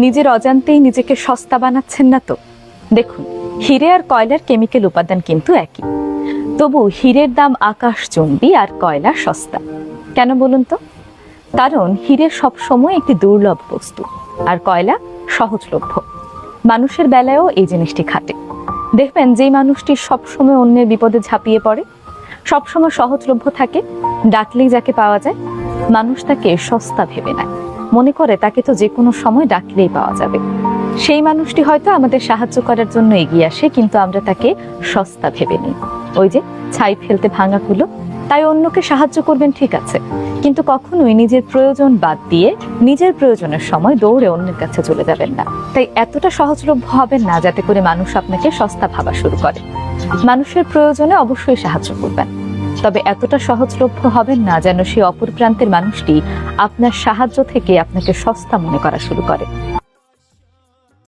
নিজের অজান্তেই নিজেকে সস্তা বানাচ্ছেন না তো? দেখুন, হিরে আর কয়লার কেমিক্যাল উপাদান কিন্তু একই, তবু হীরের দাম আকাশচুম্বী আর কয়লা সস্তা। কেন বলুন তো? কারণ হীরে সবসময় একটি দুর্লভ বস্তু, আর কয়লা সহজলভ্য। মানুষের বেলায়ও এই জিনিসটি খাটে। দেখবেন, যেই মানুষটি সবসময় অন্যের বিপদে ঝাঁপিয়ে পড়ে, সবসময় সহজলভ্য থাকে, ডাকলেই যাকে পাওয়া যায়, মানুষ তাকে সস্তা ভেবে নেয়, মনে করে তাকে তো যে কোনো সময় ডাকলেই পাওয়া যাবে। সেই মানুষটি হয়তো আমাদের সাহায্য করার জন্য এগিয়ে আসে, কিন্তু আমরা তাকে সস্তা ভেবে নিই। ওই যে ছাই ফেলতে ভাঙা কুলো। তাই অন্যকে সাহায্য করবেন, ঠিক আছে, কিন্তু কখনোই নিজের প্রয়োজন বাদ দিয়ে নিজের প্রয়োজনের সময় দৌড়ে অন্যের কাছে চলে যাবেন না। তাই এতটা সহজলভ্য হবেন না যাতে করে মানুষ আপনাকে সস্তা ভাবা শুরু করে। মানুষের প্রয়োজনে অবশ্যই সাহায্য করবেন, তবে এতটা সহজলভ্য হবেন না যেন সেই অপর প্রান্তের মানুষটি আপনার সাহায্য থেকে আপনাকে সস্তা মনে করা শুরু করে।